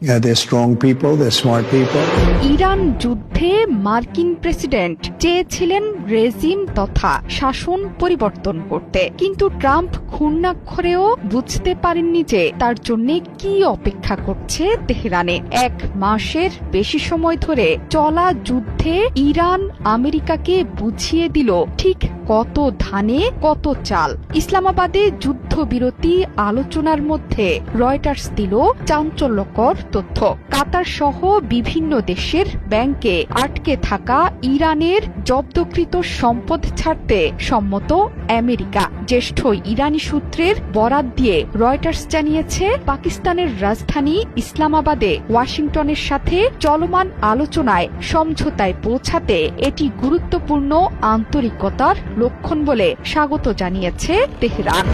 Yeah, they're strong people, they're smart people. Iran যুদ্ধে মার্কিন president চেয়েছিলেন রেজিম তথা শাসন পরিবর্তন করতে, কিন্তু ট্রাম্প ক্ষুণ্ণাক্ষরেও বুঝতে পারেননি যে তার জন্য কি অপেক্ষা করছে তেহরানে। 1 মাসের বেশি সময় ধরে চলা যুদ্ধে ইরান আমেরিকাকে বুঝিয়ে দিল ঠিক কত ধানে কত চাল। ইসলামাবাদে যুদ্ধবিরতি আলোচনার মধ্যে রয়টার্স দিল চাঞ্চল্যকর তথ্য। কাতার সহ বিভিন্ন দেশের ব্যাংকে আটকে থাকা ইরানের জব্দকৃত সম্পদ ছাড়তে সম্মত আমেরিকা। জ্যেষ্ঠ ইরানি সূত্রের বরাত দিয়ে রয়টার্স জানিয়েছে, পাকিস্তানের রাজধানী ইসলামাবাদে ওয়াশিংটনের সাথে চলমান আলোচনায় সমঝোতায় পৌঁছাতে এটি গুরুত্বপূর্ণ আন্তরিকতার লক্ষণ বলে স্বাগত জানিয়েছে তেহরান।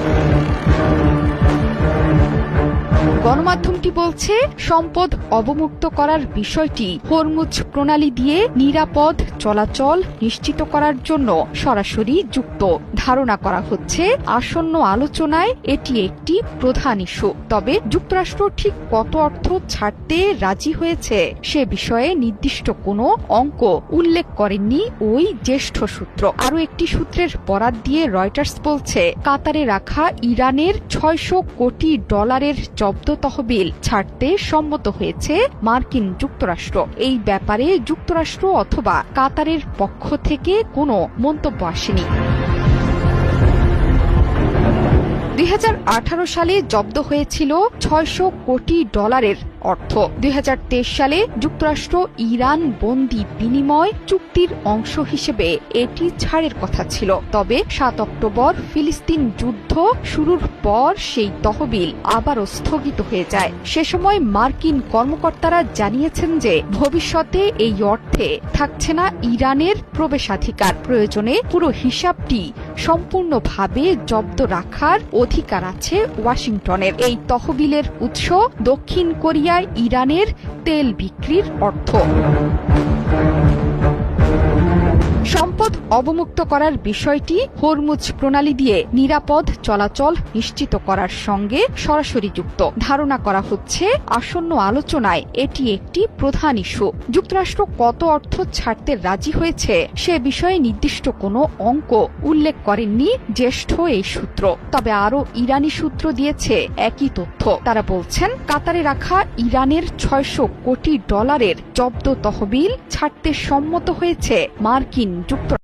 গণমাধ্যমটি বলছে, সম্পদ অবমুক্ত করার বিষয়টি হরমুজ প্রণালী দিয়ে নিরাপদ চলাচল নিশ্চিত করার জন্য সরাসরি যুক্ত। ধারণা করা হচ্ছে আসন্ন আলোচনায় এটি একটি প্রধান ইস্যু। তবে যুক্তরাষ্ট্র ঠিক কত অর্থ ছাড়তে রাজি হয়েছে সে বিষয়ে নির্দিষ্ট কোনো অঙ্ক উল্লেখ করেননি ওই জ্যেষ্ঠ সূত্র। আরও একটি সূত্রের বরাত দিয়ে রয়টার্স বলছে, কাতারে রাখা ইরানের $600 কোটি জব্দ তহবিল ছাড়তে সম্মত হয়েছে মার্কিন যুক্তরাষ্ট্র। এই ব্যাপারে যুক্তরাষ্ট্র অথবা কাতারের পক্ষ থেকে কোনো মন্তব্য আসেনি। 2018 সালে জব্দ হয়েছিল $600 কোটি অর্থ। 2023 সালে যুক্তরাষ্ট্র ইরান বন্দি বিনিময় চুক্তির অংশ হিসেবে এটি ছাড়ের কথা ছিল। তবে 7 অক্টোবর ফিলিস্তিন যুদ্ধ শুরুর পর সেই তহবিল আবারও স্থগিত হয়ে যায়। সে সময় মার্কিন কর্মকর্তারা জানিয়েছেন যে ভবিষ্যতে এই অর্থে থাকছে না ইরানের প্রবেশাধিকার। প্রয়োজনে পুরো হিসাবটি সম্পূর্ণভাবে জব্দ রাখার অধিকার আছে ওয়াশিংটনের। এই তহবিলের উৎস দক্ষিণ কোরিয়ায় ইরানের তেল বিক্রির অর্থ। সম্পদ অবমুক্ত করার বিষয়টি হরমুজ প্রণালী দিয়ে নিরাপদ চলাচল নিশ্চিত করার সঙ্গে সরাসরি যুক্ত। ধারণা করা হচ্ছে আসন্ন আলোচনায় এটি একটি প্রধান ইস্যু। যুক্তরাষ্ট্র কত অর্থ ছাড়তে রাজি হয়েছে সে বিষয়ে নির্দিষ্ট কোনো অঙ্ক উল্লেখ করেননি জ্যেষ্ঠ এই সূত্র। তবে আরও ইরানি সূত্র দিয়েছে একই তথ্য। তারা বলছেন, কাতারে রাখা ইরানের $600 কোটি জব্দ তহবিল ছাড়তে সম্মত হয়েছে মার্কিন যুক্তরাষ্ট্র।